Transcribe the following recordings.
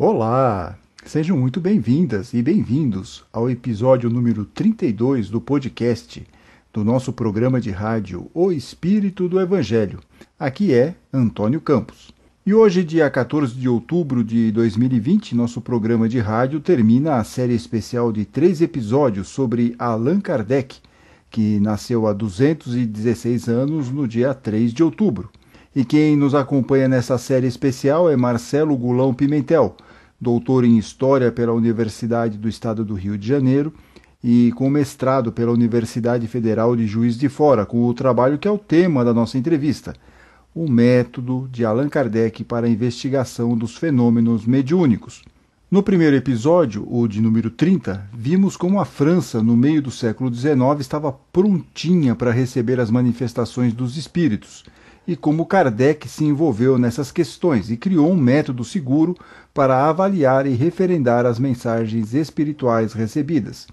Olá! Sejam muito bem-vindas e bem-vindos ao episódio número 32 do podcast do nosso programa de rádio O Espírito do Evangelho. Aqui é Antônio Campos. E hoje, dia 14 de outubro de 2020, nosso programa de rádio termina a série especial de 3 episódios sobre Allan Kardec, que nasceu há 216 anos no dia 3 de outubro. E quem nos acompanha nessa série especial é Marcelo Gulão Pimentel, doutor em História pela Universidade do Estado do Rio de Janeiro e com mestrado pela Universidade Federal de Juiz de Fora, com o trabalho que é o tema da nossa entrevista, o método de Allan Kardec para a investigação dos fenômenos mediúnicos. No primeiro episódio, o de número 30, vimos como a França, no meio do século XIX, estava prontinha para receber as manifestações dos espíritos, e como Kardec se envolveu nessas questões e criou um método seguro para avaliar e referendar as mensagens espirituais recebidas.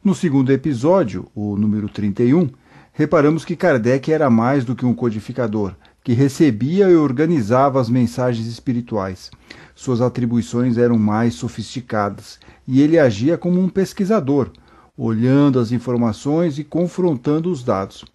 No segundo episódio, o número 31, reparamos que Kardec era mais do que um codificador, que recebia e organizava as mensagens espirituais. Suas atribuições eram mais sofisticadas e ele agia como um pesquisador, olhando as informações e confrontando os dados.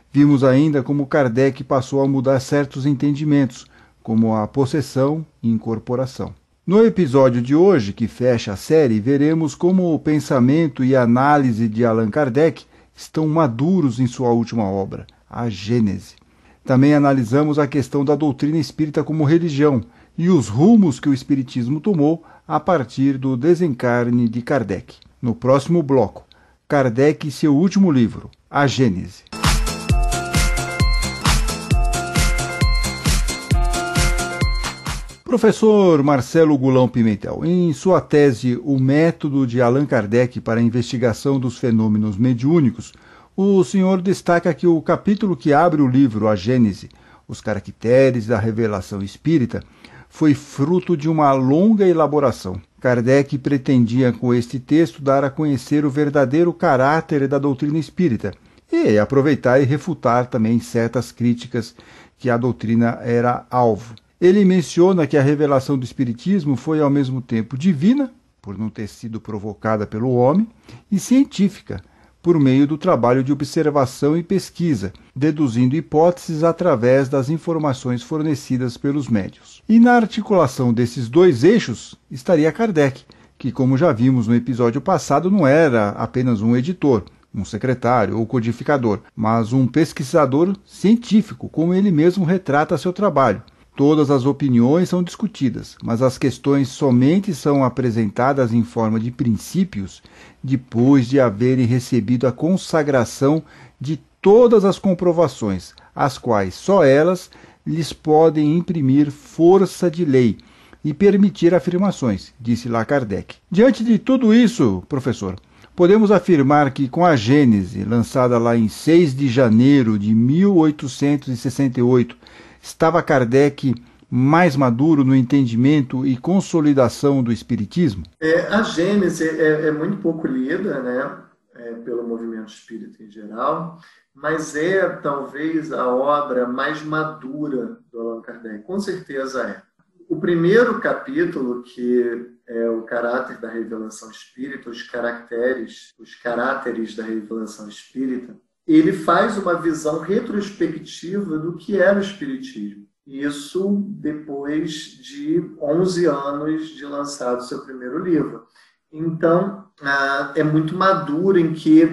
Vimos ainda como Kardec passou a mudar certos entendimentos, como a possessão e incorporação. No episódio de hoje, que fecha a série, veremos como o pensamento e a análise de Allan Kardec estão maduros em sua última obra, a Gênese. Também analisamos a questão da doutrina espírita como religião e os rumos que o espiritismo tomou a partir do desencarne de Kardec. No próximo bloco, Kardec e seu último livro, a Gênese. Professor Marcelo Gulão Pimentel, em sua tese O Método de Allan Kardec para a Investigação dos Fenômenos Mediúnicos, o senhor destaca que o capítulo que abre o livro A Gênese, os caracteres da revelação espírita, foi fruto de uma longa elaboração. Kardec pretendia com este texto dar a conhecer o verdadeiro caráter da doutrina espírita e aproveitar e refutar também certas críticas que a doutrina era alvo. Ele menciona que a revelação do Espiritismo foi ao mesmo tempo divina, por não ter sido provocada pelo homem, e científica, por meio do trabalho de observação e pesquisa, deduzindo hipóteses através das informações fornecidas pelos médiuns. E na articulação desses dois eixos estaria Kardec, que, como já vimos no episódio passado, não era apenas um editor, um secretário ou codificador, mas um pesquisador científico, como ele mesmo retrata seu trabalho. Todas as opiniões são discutidas, mas as questões somente são apresentadas em forma de princípios depois de haverem recebido a consagração de todas as comprovações, as quais só elas lhes podem imprimir força de lei e permitir afirmações, disse lá Kardec. Diante de tudo isso, professor, podemos afirmar que com a Gênese, lançada lá em 6 de janeiro de 1868, estava Kardec mais maduro no entendimento e consolidação do Espiritismo? A Gênese é muito pouco lida, né, pelo movimento espírita em geral, mas é talvez a obra mais madura do Allan Kardec, com certeza é. O primeiro capítulo, que é o caráter da revelação espírita, os caráteres da revelação espírita, ele faz uma visão retrospectiva do que era o Espiritismo. Isso depois de 11 anos de lançado seu primeiro livro. Então, é muito maduro em que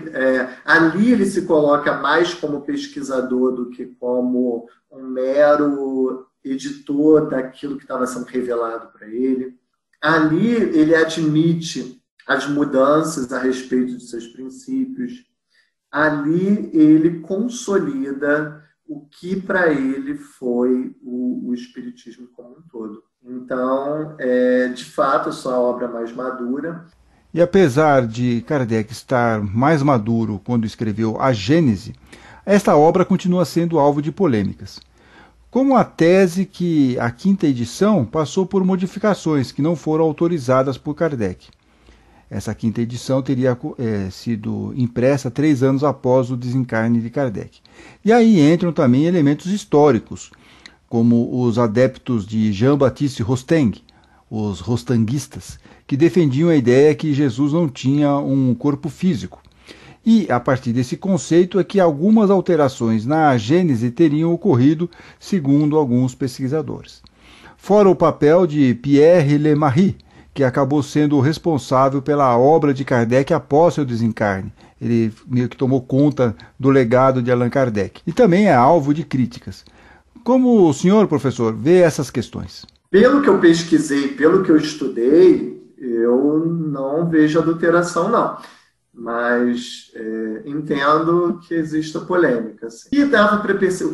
ali ele se coloca mais como pesquisador do que como um mero editor daquilo que estava sendo revelado para ele. Ali ele admite as mudanças a respeito de seus princípios. Ali ele consolida o que para ele foi o Espiritismo como um todo. Então, de fato, a sua obra mais madura. E apesar de Kardec estar mais maduro quando escreveu a Gênese, esta obra continua sendo alvo de polêmicas. Como a tese que a quinta edição passou por modificações que não foram autorizadas por Kardec. Essa quinta edição teria sido impressa 3 anos após o desencarne de Kardec. E aí entram também elementos históricos, como os adeptos de Jean-Baptiste Rosteng, os rostanguistas, que defendiam a ideia que Jesus não tinha um corpo físico. E, a partir desse conceito, é que algumas alterações na Gênese teriam ocorrido, segundo alguns pesquisadores. Fora o papel de Pierre Lemarie, que acabou sendo o responsável pela obra de Kardec após seu desencarne. Ele meio que tomou conta do legado de Allan Kardec. E também é alvo de críticas. Como o senhor, professor, vê essas questões? Pelo que eu pesquisei, pelo que eu estudei, eu não vejo adulteração, não. Mas entendo que exista polêmica. Assim. O que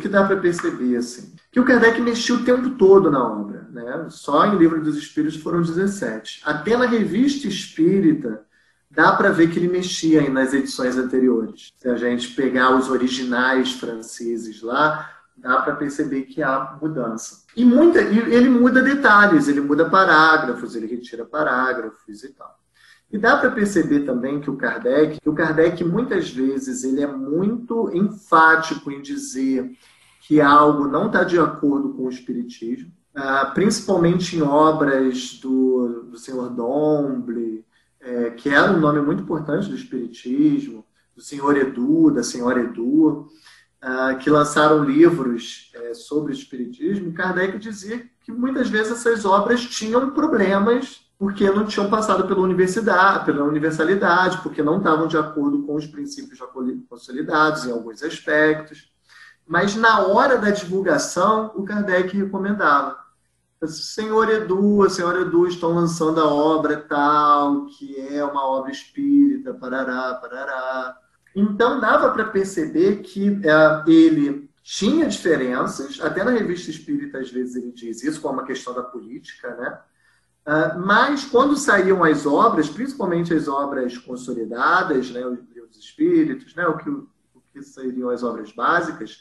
dá para perceber, assim, que o Kardec mexia o tempo todo na obra. Né? Só em Livro dos Espíritos foram 17. Até na Revista Espírita, dá para ver que ele mexia nas edições anteriores. Se a gente pegar os originais franceses lá, dá para perceber que há mudança. E ele muda detalhes, ele muda parágrafos, ele retira parágrafos e tal. E dá para perceber também que o Kardec muitas vezes ele é muito enfático em dizer que algo não está de acordo com o Espiritismo, principalmente em obras do Senhor Domble, que era um nome muito importante do Espiritismo, do Senhor Edu, da Senhora Edu, que lançaram livros sobre o Espiritismo. Kardec dizia que muitas vezes essas obras tinham problemas porque não tinham passado pela universalidade, porque não estavam de acordo com os princípios já consolidados em alguns aspectos. Mas na hora da divulgação, o Kardec recomendava. Senhor Edu, a Senhora Edu estão lançando a obra tal, que é uma obra espírita, parará, parará. Então dava para perceber que ele tinha diferenças, até na Revista Espírita às vezes ele diz isso, como uma questão da política, né? Mas quando saíam as obras, principalmente as obras consolidadas, né, os livros espíritos, né, o que seriam as obras básicas,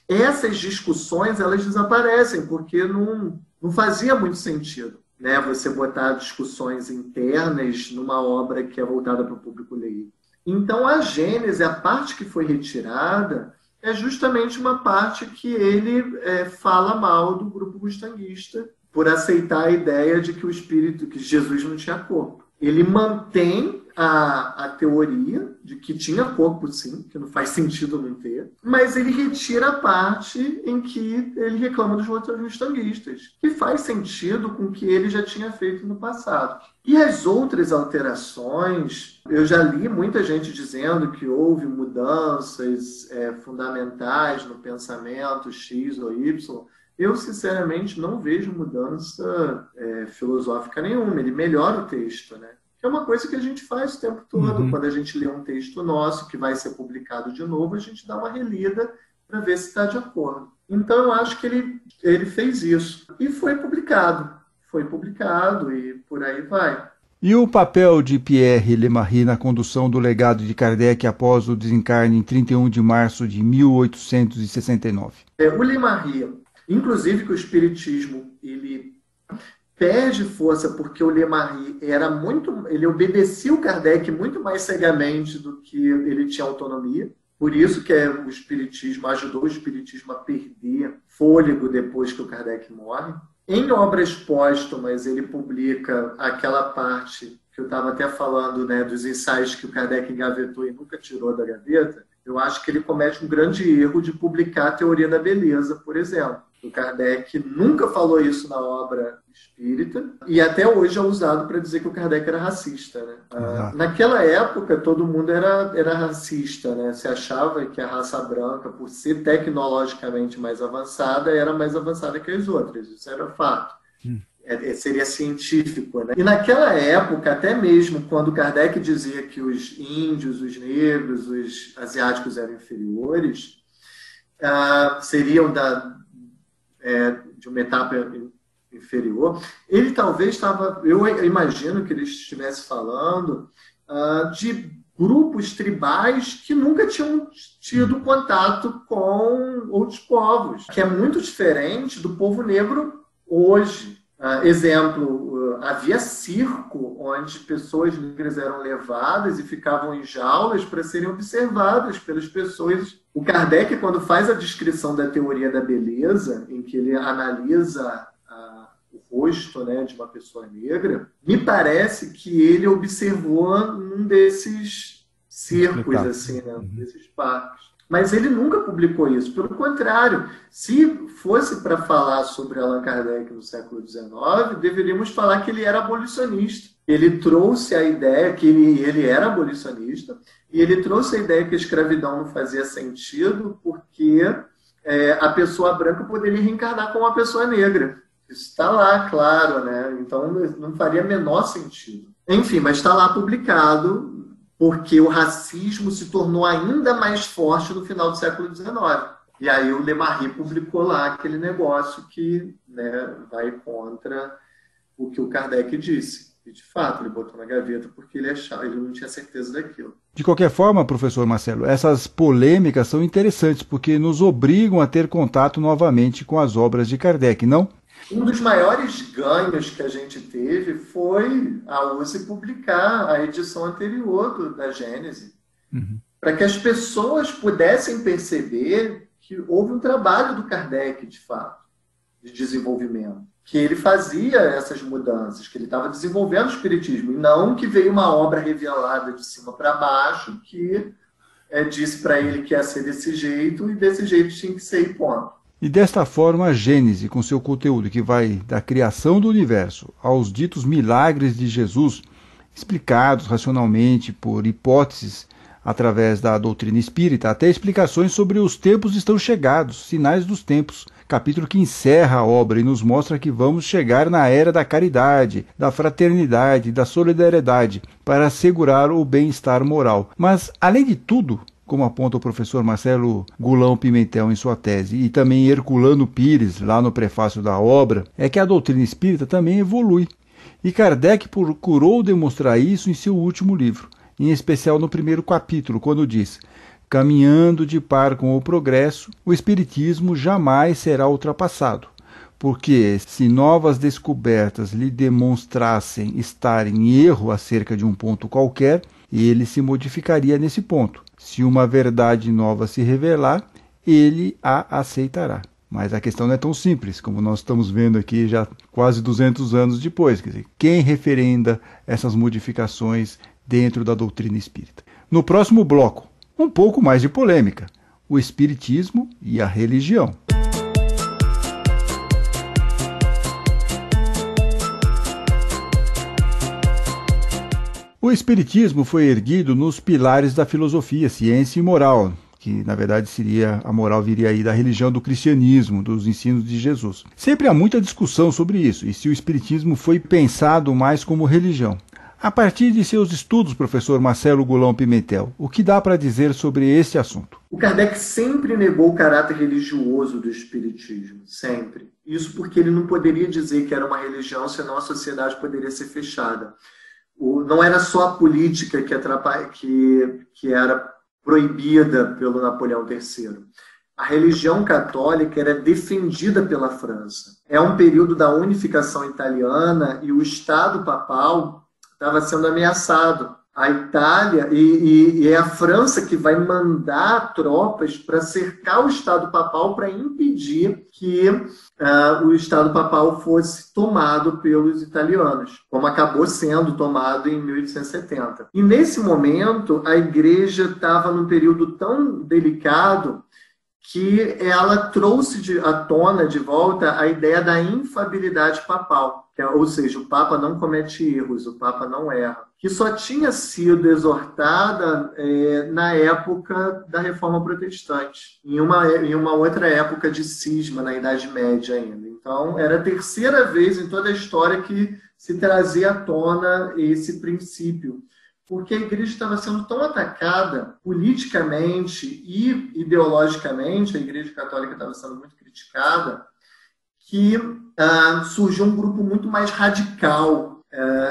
essas discussões elas desaparecem, porque não fazia muito sentido, né, você botar discussões internas numa obra que é voltada para o público leigo. Então a Gênese, a parte que foi retirada, é justamente uma parte que ele fala mal do grupo gustanguista, por aceitar a ideia de que Jesus não tinha corpo. Ele mantém a teoria de que tinha corpo, sim, que não faz sentido não ter, mas ele retira a parte em que ele reclama dos gustanguistas, que faz sentido com o que ele já tinha feito no passado. E as outras alterações, eu já li muita gente dizendo que houve mudanças fundamentais no pensamento X ou Y. Eu, sinceramente, não vejo mudança filosófica nenhuma. Ele melhora o texto, né? Que é uma coisa que a gente faz o tempo todo. Uhum. Quando a gente lê um texto nosso que vai ser publicado de novo, a gente dá uma relida para ver se está de acordo. Então, eu acho que ele fez isso. E foi publicado. Foi publicado e por aí vai. E o papel de Pierre Lemarie na condução do legado de Kardec após o desencarne em 31 de março de 1869? O Lemarie... Inclusive que o Espiritismo ele perde força porque o Lemarie ele obedecia o Kardec muito mais cegamente do que ele tinha autonomia. Por isso que o Espiritismo ajudou o Espiritismo a perder fôlego depois que o Kardec morre. Em obras póstumas ele publica aquela parte que eu estava até falando, né, dos ensaios que o Kardec engavetou e nunca tirou da gaveta. Eu acho que ele comete um grande erro de publicar a Teoria da Beleza, por exemplo. O Kardec nunca falou isso na obra espírita e até hoje é usado para dizer que o Kardec era racista. Né? Naquela época, todo mundo era racista. Né? Se achava que a raça branca, por ser tecnologicamente mais avançada, era mais avançada que as outras. Isso era fato. Seria científico. Né? E naquela época, até mesmo quando Kardec dizia que os índios, os negros, os asiáticos eram inferiores, seriam de uma etapa inferior, ele talvez eu imagino que ele estivesse falando de grupos tribais que nunca tinham tido contato com outros povos, que é muito diferente do povo negro hoje. Exemplo, havia circo onde pessoas negras eram levadas e ficavam em jaulas para serem observadas pelas pessoas. O Kardec, quando faz a descrição da teoria da beleza, em que ele analisa o rosto, né, de uma pessoa negra, me parece que ele observou num desses circos, assim, né, desses parques. Mas ele nunca publicou isso. Pelo contrário, se fosse para falar sobre Allan Kardec no século XIX, deveríamos falar que ele era abolicionista. Ele trouxe a ideia que ele era abolicionista, e ele trouxe a ideia que a escravidão não fazia sentido porque a pessoa branca poderia reencarnar como uma pessoa negra. Isso está lá, claro, né? Então não faria menor sentido. Enfim, mas está lá publicado, porque o racismo se tornou ainda mais forte no final do século XIX. E aí o Lemarie publicou lá aquele negócio que, né, vai contra o que o Kardec disse. E, de fato, ele botou na gaveta porque ele não tinha certeza daquilo. De qualquer forma, professor Marcelo, essas polêmicas são interessantes porque nos obrigam a ter contato novamente com as obras de Kardec, não? Um dos maiores ganhos que a gente teve foi a USP publicar a edição anterior da Gênese, para que as pessoas pudessem perceber que houve um trabalho do Kardec, de fato, de desenvolvimento, que ele fazia essas mudanças, que ele estava desenvolvendo o espiritismo, e não que veio uma obra revelada de cima para baixo que disse para ele que ia ser desse jeito, e desse jeito tinha que ser, e ponto. E desta forma, a Gênese, com seu conteúdo que vai da criação do universo aos ditos milagres de Jesus, explicados racionalmente por hipóteses através da doutrina espírita, até explicações sobre os tempos estão chegados, sinais dos tempos, capítulo que encerra a obra e nos mostra que vamos chegar na era da caridade, da fraternidade, da solidariedade, para assegurar o bem-estar moral. Mas, além de tudo, como aponta o professor Marcelo Gulão Pimentel em sua tese, e também Herculano Pires, lá no prefácio da obra, é que a doutrina espírita também evolui. E Kardec procurou demonstrar isso em seu último livro, em especial no primeiro capítulo, quando diz: caminhando de par com o progresso, o espiritismo jamais será ultrapassado, porque se novas descobertas lhe demonstrassem estar em erro acerca de um ponto qualquer, ele se modificaria nesse ponto. Se uma verdade nova se revelar, ele a aceitará. Mas a questão não é tão simples, como nós estamos vendo aqui já quase 200 anos depois. Quer dizer, quem referenda essas modificações dentro da doutrina espírita? No próximo bloco, um pouco mais de polêmica: o espiritismo e a religião. O espiritismo foi erguido nos pilares da filosofia, ciência e moral, que na verdade a moral viria aí da religião do cristianismo, dos ensinos de Jesus. Sempre há muita discussão sobre isso, e se o espiritismo foi pensado mais como religião. A partir de seus estudos, professor Marcelo Gulão Pimentel, o que dá para dizer sobre esse assunto? O Kardec sempre negou o caráter religioso do espiritismo, sempre. Isso porque ele não poderia dizer que era uma religião, senão a sociedade poderia ser fechada. Não era só a política que era proibida pelo Napoleão III. A religião católica era defendida pela França. É um período da unificação italiana e o Estado papal estava sendo ameaçado. A Itália e é a França que vai mandar tropas para cercar o Estado papal para impedir que o Estado papal fosse tomado pelos italianos, como acabou sendo tomado em 1870. E nesse momento, a Igreja estava num período tão delicado que ela trouxe à tona de volta a ideia da infabilidade papal, ou seja, o Papa não comete erros, o Papa não erra, que só tinha sido exortada na época da Reforma Protestante, em uma outra época de cisma, na Idade Média ainda. Então, era a terceira vez em toda a história que se trazia à tona esse princípio, porque a Igreja estava sendo tão atacada politicamente e ideologicamente, a Igreja Católica estava sendo muito criticada, que surgiu um grupo muito mais radical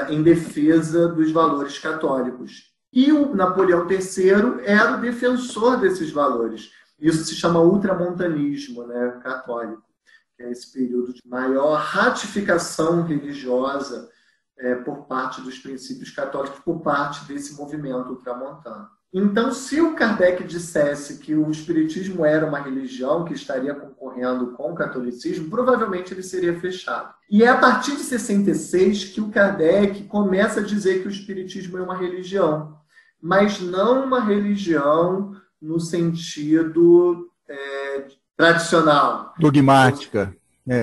em defesa dos valores católicos. E o Napoleão III era o defensor desses valores. Isso se chama ultramontanismo, né, católico, que é esse período de maior ratificação religiosa por parte dos princípios católicos, por parte desse movimento ultramontano. Então, se o Kardec dissesse que o Espiritismo era uma religião que estaria concorrendo com o catolicismo, provavelmente ele seria fechado. E é a partir de 66 que o Kardec começa a dizer que o Espiritismo é uma religião, mas não uma religião no sentido tradicional. Dogmática,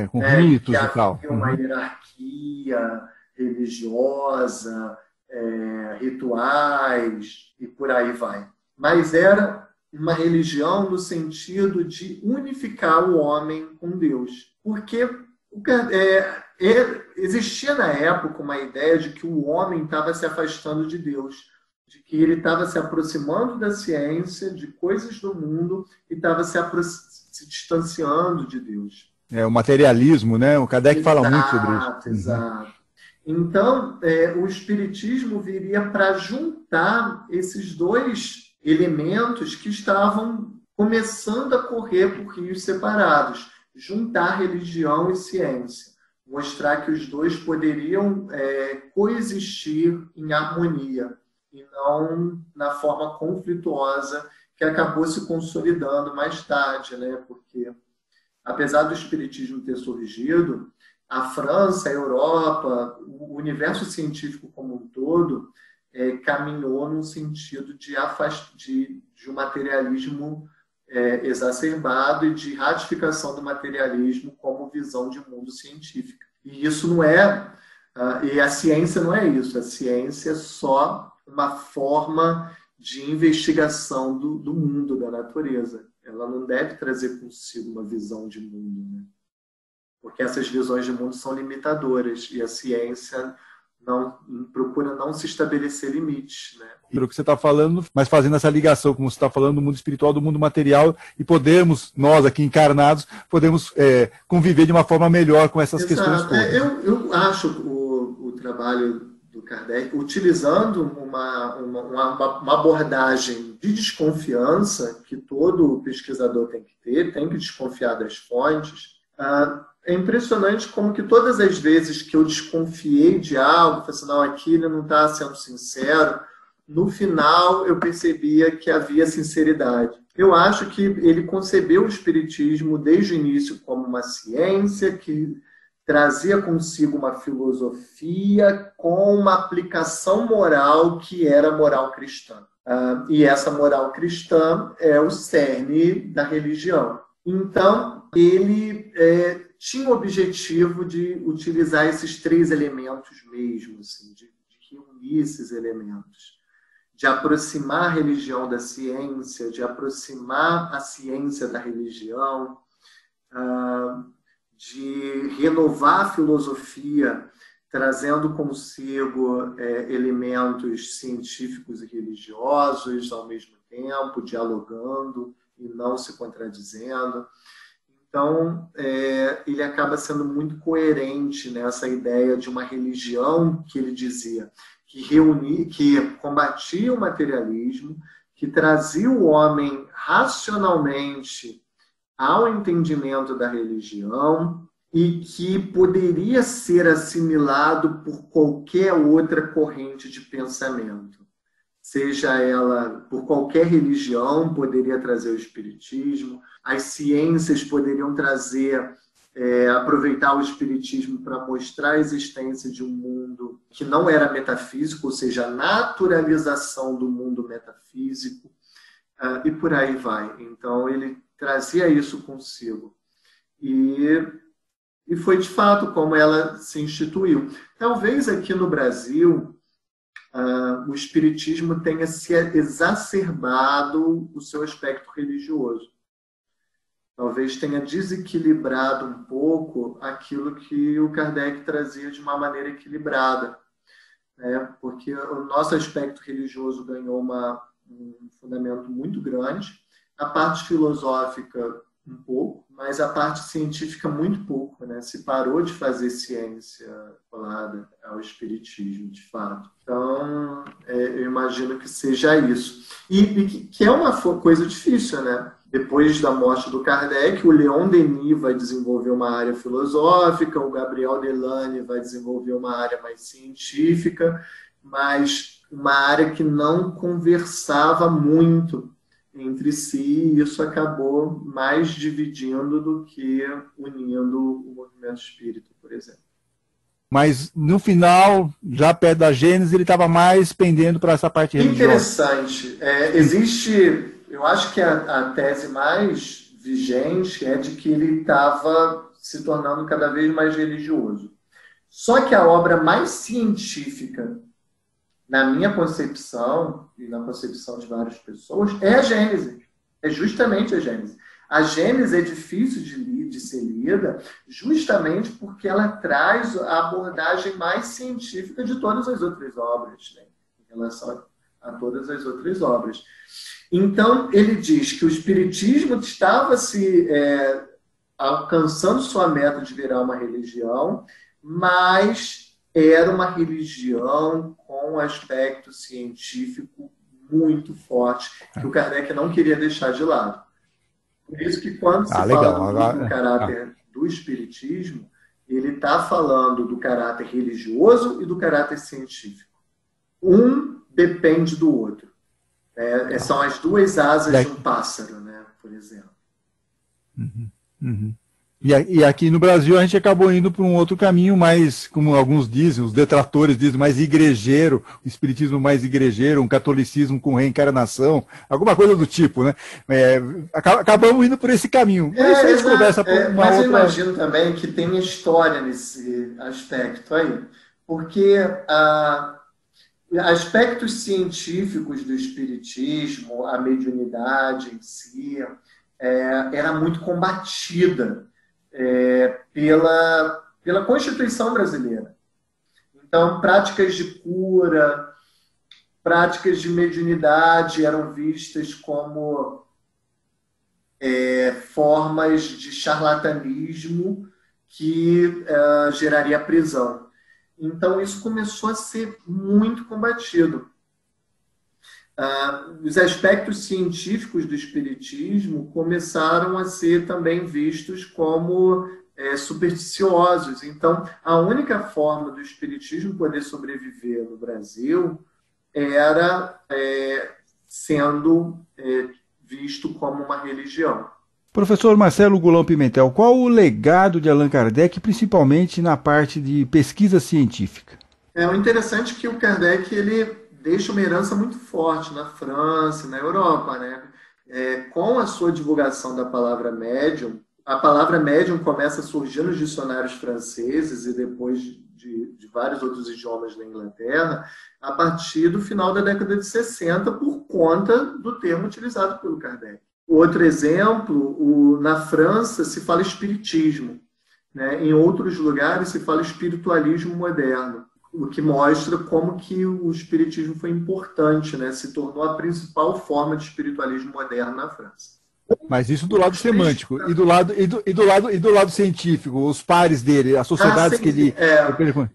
com Que ritos e tal. havia uma hierarquia religiosa, rituais e por aí vai. Mas era uma religião no sentido de unificar o homem com Deus. Porque existia na época uma ideia de que o homem estava se afastando de Deus, de que ele estava se aproximando da ciência, de coisas do mundo, e estava se distanciando de Deus. O materialismo, né? O Kardec fala muito sobre isso. Exato. Então, o Espiritismo viria para juntar esses dois elementos que estavam começando a correr por rios separados. Juntar religião e ciência. Mostrar que os dois poderiam coexistir em harmonia e não na forma conflituosa que acabou se consolidando mais tarde, né? Porque, apesar do Espiritismo ter surgido, a França, a Europa, o universo científico como um todo caminhou no sentido de um materialismo exacerbado e de ratificação do materialismo como visão de mundo científica. E isso não e a ciência não é isso. A ciência é só uma forma de investigação do mundo, da natureza. Ela não deve trazer consigo uma visão de mundo, né? Porque essas visões de mundo são limitadoras e a ciência procura não se estabelecer limites, né? Pelo que você está falando, mas fazendo essa ligação, como você está falando, do mundo espiritual, do mundo material, e nós aqui encarnados, podemos conviver de uma forma melhor com essas questões todas. Eu acho o trabalho do Kardec, utilizando uma abordagem de desconfiança que todo pesquisador tem que ter, tem que desconfiar das fontes. É impressionante como que todas as vezes que eu desconfiei de algo, falei assim, não, aqui ele não está sendo sincero, no final eu percebia que havia sinceridade. Eu acho que ele concebeu o Espiritismo desde o início como uma ciência que trazia consigo uma filosofia com uma aplicação moral que era a moral cristã. E essa moral cristã é o cerne da religião. Então, ele tinha o objetivo de utilizar esses três elementos mesmo, assim, de reunir esses elementos, de aproximar a religião da ciência, de aproximar a ciência da religião, de renovar a filosofia, trazendo consigo elementos científicos e religiosos ao mesmo tempo, dialogando e não se contradizendo. Então, ele acaba sendo muito coerente nessa ideia de uma religião que ele dizia que combatia o materialismo, que trazia o homem racionalmente ao entendimento da religião e que poderia ser assimilado por qualquer outra corrente de pensamento. Seja ela por qualquer religião, poderia trazer o espiritismo, as ciências poderiam aproveitar o espiritismo para mostrar a existência de um mundo que não era metafísico, ou seja, a naturalização do mundo metafísico, e por aí vai. Então, ele trazia isso consigo. E foi, de fato, como ela se instituiu. Talvez aqui no Brasil, o espiritismo tenha se exacerbado o seu aspecto religioso. Talvez tenha desequilibrado um pouco aquilo que o Kardec trazia de uma maneira equilibrada, né? Porque o nosso aspecto religioso ganhou um fundamento muito grande, a parte filosófica um pouco, mas a parte científica muito pouco, né? Se parou de fazer ciência colada ao espiritismo, de fato. Então, eu imagino que seja isso. E que é uma coisa difícil, né? Depois da morte do Kardec, o Leon Denis vai desenvolver uma área filosófica, o Gabriel Delane vai desenvolver uma área mais científica, mas uma área que não conversava muito entre si, e isso acabou mais dividindo do que unindo o movimento espírita, por exemplo. Mas, no final, já perto da Gênesis, ele estava mais pendendo para essa parte religiosa. Interessante. Existe, eu acho que a tese mais vigente é de que ele estava se tornando cada vez mais religioso. Só que a obra mais científica, na minha concepção, e na concepção de várias pessoas, é a Gênesis. É justamente a Gênesis. A Gênesis é difícil de ser lida justamente porque ela traz a abordagem mais científica de todas as outras obras, né? Em relação a todas as outras obras. Então, ele diz que o Espiritismo estava alcançando sua meta de virar uma religião, mas era uma religião com aspecto científico muito forte, que o Kardec não queria deixar de lado. Por isso que quando se fala do caráter do Espiritismo, ele está falando do caráter religioso e do caráter científico. Um depende do outro. São as duas asas de um pássaro, né, por exemplo. E aqui no Brasil a gente acabou indo por um outro caminho mais, como alguns dizem, os detratores dizem, mais igrejeiro, o espiritismo mais igrejeiro, um catolicismo com reencarnação, alguma coisa do tipo, né? Acabamos indo por esse caminho. Mas a gente conversa por uma outra... eu imagino também que tem história nesse aspecto aí, porque aspectos científicos do espiritismo, a mediunidade em si, era muito combatida pela Constituição brasileira. Então, práticas de cura, práticas de mediunidade eram vistas como formas de charlatanismo que geraria prisão. Então, isso começou a ser muito combatido. Os aspectos científicos do espiritismo começaram a ser também vistos como supersticiosos. Então, a única forma do espiritismo poder sobreviver no Brasil era sendo visto como uma religião. Professor Marcelo Gulão Pimentel, qual o legado de Allan Kardec, principalmente na parte de pesquisa científica? O interessante é que o Kardec ele deixa uma herança muito forte na França, na Europa, né? Com a sua divulgação da palavra médium, a palavra médium começa a surgir nos dicionários franceses e depois de vários outros idiomas na Inglaterra, a partir do final da década de 60, por conta do termo utilizado pelo Kardec. Outro exemplo, na França se fala espiritismo, né? Em outros lugares se fala espiritualismo moderno, o que mostra como que o espiritismo foi importante, né? Se tornou a principal forma de espiritualismo moderno na França. Mas isso do lado semântico e do lado científico, os pares dele, as sociedades que ele...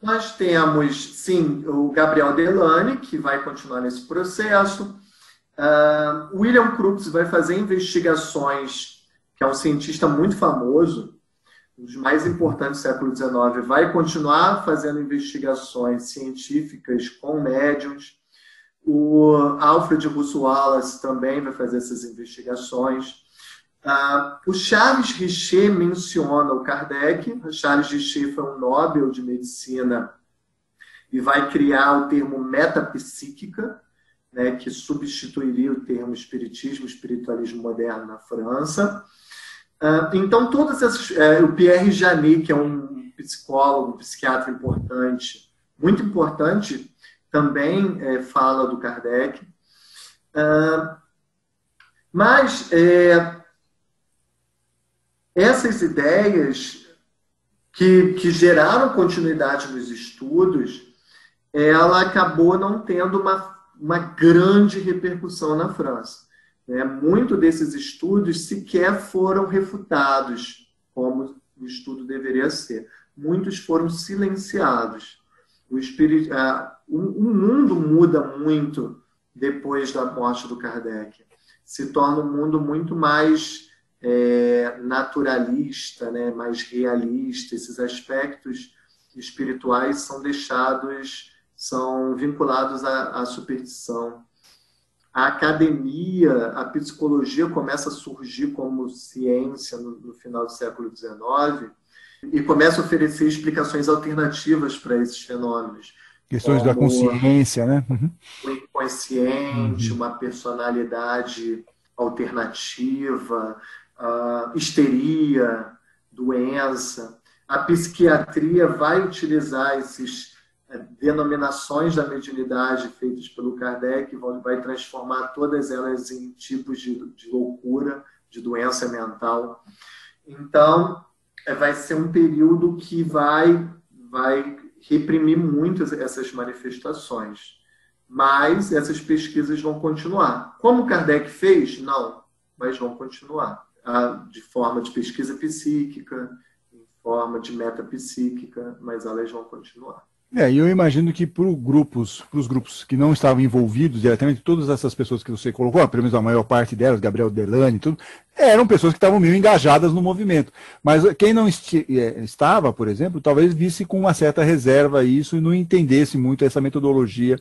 Nós temos, sim, o Gabriel Delany, que vai continuar nesse processo. William Crookes vai fazer investigações, que é um cientista muito famoso, um dos mais importantes do século XIX, vai continuar fazendo investigações científicas com médiuns. O Alfred Russel Wallace também vai fazer essas investigações. O Charles Richer menciona o Kardec. O Charles Richer foi um Nobel de Medicina e vai criar o termo metapsíquica, né, que substituiria o termo espiritismo, espiritualismo moderno na França. Então, todas essas... o Pierre Janet, que é um psicólogo, um psiquiatra importante, muito importante, também fala do Kardec. Mas essas ideias que geraram continuidade nos estudos, ela acabou não tendo uma grande repercussão na França. Muitos desses estudos sequer foram refutados, como o estudo deveria ser. Muitos foram silenciados. O mundo muda muito depois da morte do Kardec. Se torna um mundo muito mais naturalista, né? Mais realista. Esses aspectos espirituais são deixados são vinculados à superstição. A academia, a psicologia começa a surgir como ciência no final do século XIX e começa a oferecer explicações alternativas para esses fenômenos, Questões da como consciência, né? Uhum. o inconsciente, Uhum. uma personalidade alternativa, histeria, doença. A psiquiatria vai utilizar esses denominações da mediunidade feitas pelo Kardec, vai transformar todas elas em tipos de loucura, de doença mental. Então, vai ser um período que vai reprimir muito essas manifestações. Mas essas pesquisas vão continuar. Como Kardec fez? Não, mas vão continuar. De forma de pesquisa psíquica, em forma de metapsíquica, mas elas vão continuar. E eu imagino que para os grupos que não estavam envolvidos diretamente, todas essas pessoas que você colocou, pelo menos a maior parte delas, Gabriel Delane e tudo, eram pessoas que estavam meio engajadas no movimento. Mas quem não estava, por exemplo, talvez visse com uma certa reserva isso e não entendesse muito essa metodologia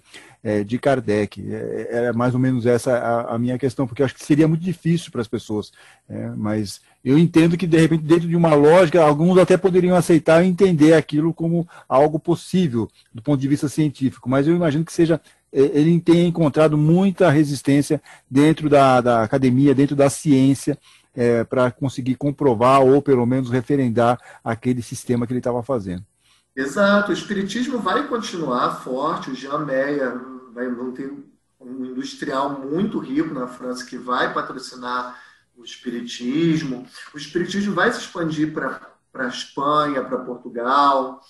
de Kardec. Era mais ou menos essa a minha questão, porque eu acho que seria muito difícil para as pessoas. Mas eu entendo que, de repente, dentro de uma lógica, alguns até poderiam aceitar e entender aquilo como algo possível, do ponto de vista científico. Mas eu imagino que ele tenha encontrado muita resistência dentro da academia, dentro da ciência, para conseguir comprovar ou, pelo menos, referendar aquele sistema que ele estava fazendo. Exato. O espiritismo vai continuar forte. O Jean Meyer vão ter um industrial muito rico na França que vai patrocinar o espiritismo. O espiritismo vai se expandir para a Espanha, para Portugal.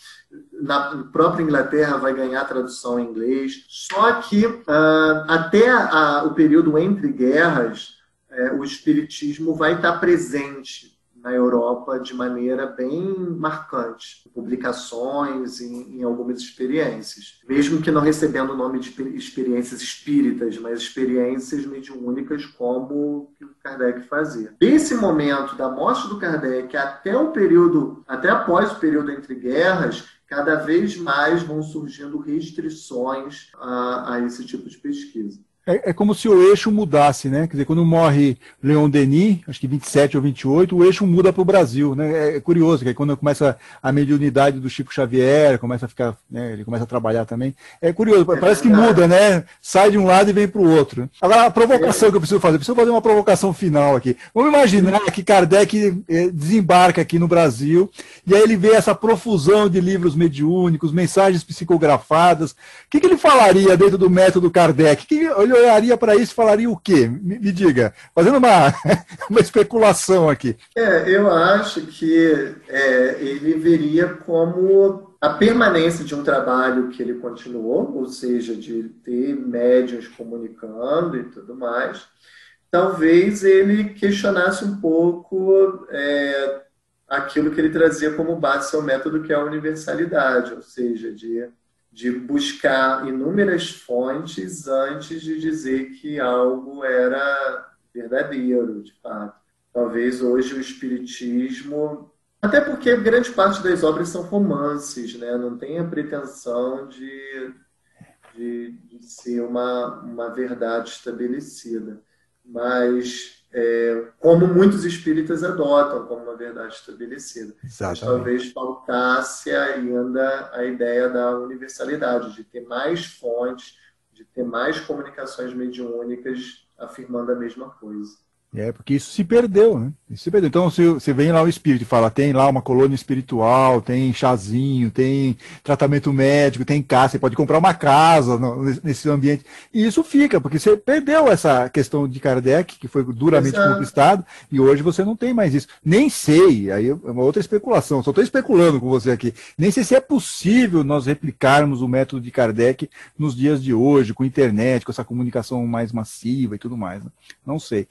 Na própria Inglaterra vai ganhar tradução em inglês. Só que até o período entre guerras, o espiritismo vai estar presente na Europa de maneira bem marcante, publicações em algumas experiências, mesmo que não recebendo o nome de experiências espíritas, mas experiências mediúnicas como o Kardec fazia. Desse momento da morte do Kardec até após o período entre guerras, cada vez mais vão surgindo restrições a esse tipo de pesquisa. É como se o eixo mudasse, né? Quer dizer, quando morre Leon Denis, acho que 27 ou 28, o eixo muda para o Brasil, né? É curioso, que quando começa a mediunidade do Chico Xavier, começa a ficar, né, ele começa a trabalhar também. É curioso, parece que muda, né? Sai de um lado e vem para o outro. Agora, a provocação que eu preciso fazer uma provocação final aqui. Vamos imaginar que Kardec desembarca aqui no Brasil, e aí ele vê essa profusão de livros mediúnicos, mensagens psicografadas. O que ele falaria dentro do método Kardec? Ele olharia para isso e falaria o quê? Me diga, fazendo uma especulação aqui. Eu acho que ele veria como a permanência de um trabalho que ele continuou, ou seja, de ter médiuns comunicando e tudo mais. Talvez ele questionasse um pouco aquilo que ele trazia como base seu método, que é a universalidade, ou seja, de buscar inúmeras fontes antes de dizer que algo era verdadeiro, de fato. Talvez hoje o espiritismo, até porque grande parte das obras são romances, né? Não tem a pretensão de ser uma verdade estabelecida, mas como muitos espíritas adotam como uma verdade estabelecida. Exatamente. Mas talvez faltasse ainda a ideia da universalidade, de ter mais fontes, de ter mais comunicações mediúnicas afirmando a mesma coisa. Porque isso se perdeu, né? Isso se perdeu. Então, se você vem lá o espírito e fala, tem lá uma colônia espiritual, tem chazinho, tem tratamento médico, tem casa, você pode comprar uma casa nesse ambiente. E isso fica, porque você perdeu essa questão de Kardec, que foi duramente conquistado, e hoje você não tem mais isso. Nem sei, aí é uma outra especulação, só estou especulando com você aqui, nem sei se é possível nós replicarmos o método de Kardec nos dias de hoje, com internet, com essa comunicação mais massiva e tudo mais. Né? Não sei.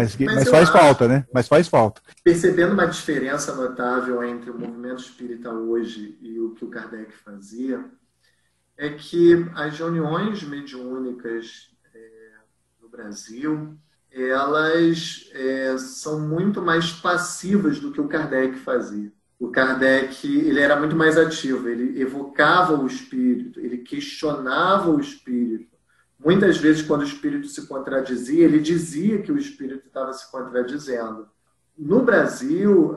Mas faz falta, né? Mas faz falta. Percebendo uma diferença notável entre o movimento espírita hoje e o que o Kardec fazia, é que as reuniões mediúnicas no Brasil, elas são muito mais passivas do que o Kardec fazia. O Kardec, ele era muito mais ativo, ele evocava o espírito, ele questionava o espírito. Muitas vezes, quando o espírito se contradizia, ele dizia que o espírito estava se contradizendo. No Brasil,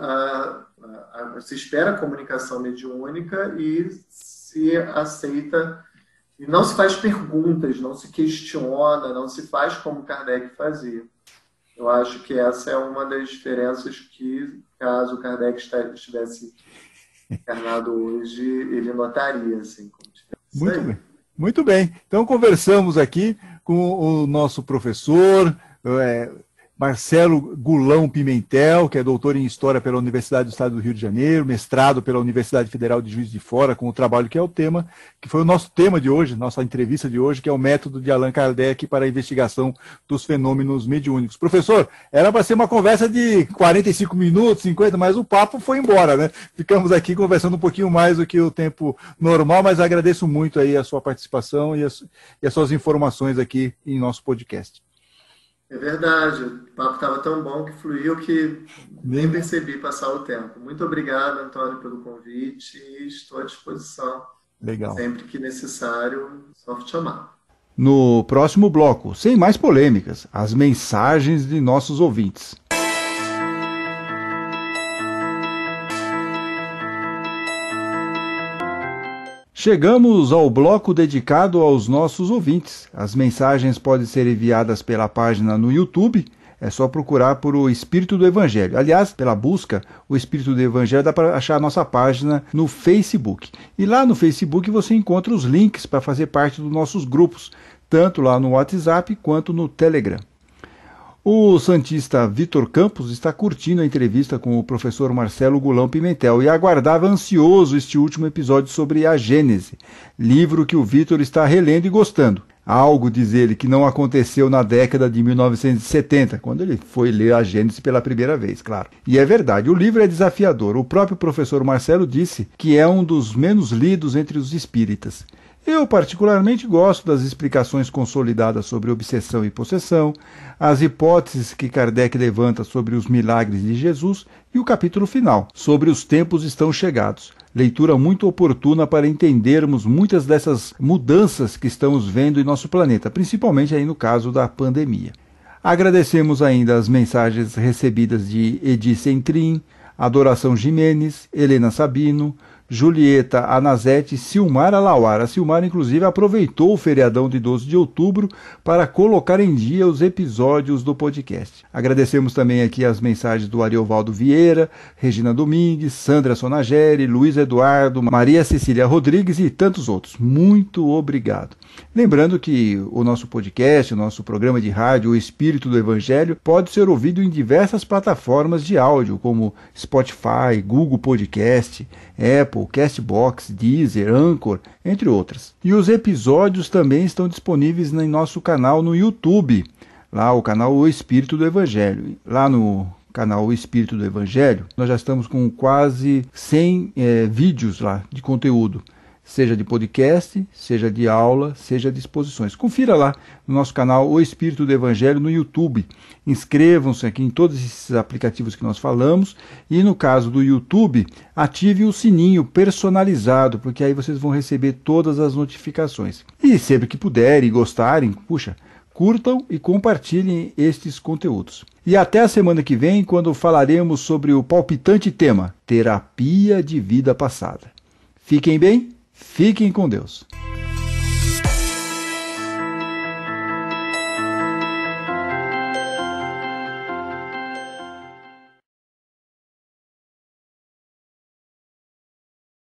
se espera a comunicação mediúnica e se aceita, e não se faz perguntas, não se questiona, não se faz como Kardec fazia. Eu acho que essa é uma das diferenças que, caso Kardec estivesse encarnado hoje, ele notaria. Assim, muito bem. Muito bem. Então, conversamos aqui com o nosso professor, Marcelo Gulão Pimentel, que é doutor em História pela Universidade do Estado do Rio de Janeiro, mestrado pela Universidade Federal de Juiz de Fora, com o trabalho que é o tema, que foi o nosso tema de hoje, nossa entrevista de hoje, que é o método de Allan Kardec para a investigação dos fenômenos mediúnicos. Professor, era para ser uma conversa de 45 minutos, 50, mas o papo foi embora, né? Ficamos aqui conversando um pouquinho mais do que o tempo normal, mas agradeço muito aí a sua participação e as suas informações aqui em nosso podcast. É verdade, o papo estava tão bom que fluiu que nem percebi passar o tempo. Muito obrigado, Antônio, pelo convite e estou à disposição. Legal. Sempre que necessário, só te chamar. No próximo bloco, sem mais polêmicas, as mensagens de nossos ouvintes. Chegamos ao bloco dedicado aos nossos ouvintes. As mensagens podem ser enviadas pela página no YouTube, é só procurar por o Espírito do Evangelho. Aliás, pela busca, o Espírito do Evangelho, dá para achar a nossa página no Facebook. E lá no Facebook você encontra os links para fazer parte dos nossos grupos, tanto lá no WhatsApp quanto no Telegram. O santista Vitor Campos está curtindo a entrevista com o professor Marcelo Gulão Pimentel e aguardava ansioso este último episódio sobre a Gênese, livro que o Vitor está relendo e gostando. Algo, diz ele, que não aconteceu na década de 1970, quando ele foi ler a Gênese pela primeira vez, claro. E é verdade, o livro é desafiador. O próprio professor Marcelo disse que é um dos menos lidos entre os espíritas. Eu particularmente gosto das explicações consolidadas sobre obsessão e possessão, as hipóteses que Kardec levanta sobre os milagres de Jesus e o capítulo final, sobre os tempos estão chegados. Leitura muito oportuna para entendermos muitas dessas mudanças que estamos vendo em nosso planeta, principalmente aí no caso da pandemia. Agradecemos ainda as mensagens recebidas de Edi Centrim, Adoração Jimenez, Helena Sabino, Julieta Anazete, Silmara Lauara. A Silmara, inclusive, aproveitou o feriadão de 12 de outubro para colocar em dia os episódios do podcast. Agradecemos também aqui as mensagens do Ariovaldo Vieira, Regina Domingues, Sandra Sonageri, Luiz Eduardo, Maria Cecília Rodrigues e tantos outros. Muito obrigado. Lembrando que o nosso podcast, o nosso programa de rádio, O Espírito do Evangelho, pode ser ouvido em diversas plataformas de áudio, como Spotify, Google Podcast, Apple, Castbox, Deezer, Anchor, entre outras. E os episódios também estão disponíveis em nosso canal no YouTube, lá o canal O Espírito do Evangelho. Lá no canal O Espírito do Evangelho, nós já estamos com quase 100 vídeos lá de conteúdo, seja de podcast, seja de aula, seja de exposições. Confira lá no nosso canal O Espírito do Evangelho no YouTube. Inscrevam-se aqui em todos esses aplicativos que nós falamos e no caso do YouTube, ative o sininho personalizado, porque aí vocês vão receber todas as notificações. E sempre que puderem e gostarem, curtam e compartilhem estes conteúdos. E até a semana que vem, quando falaremos sobre o palpitante tema Terapia de Vida Passada. Fiquem bem. Fiquem com Deus.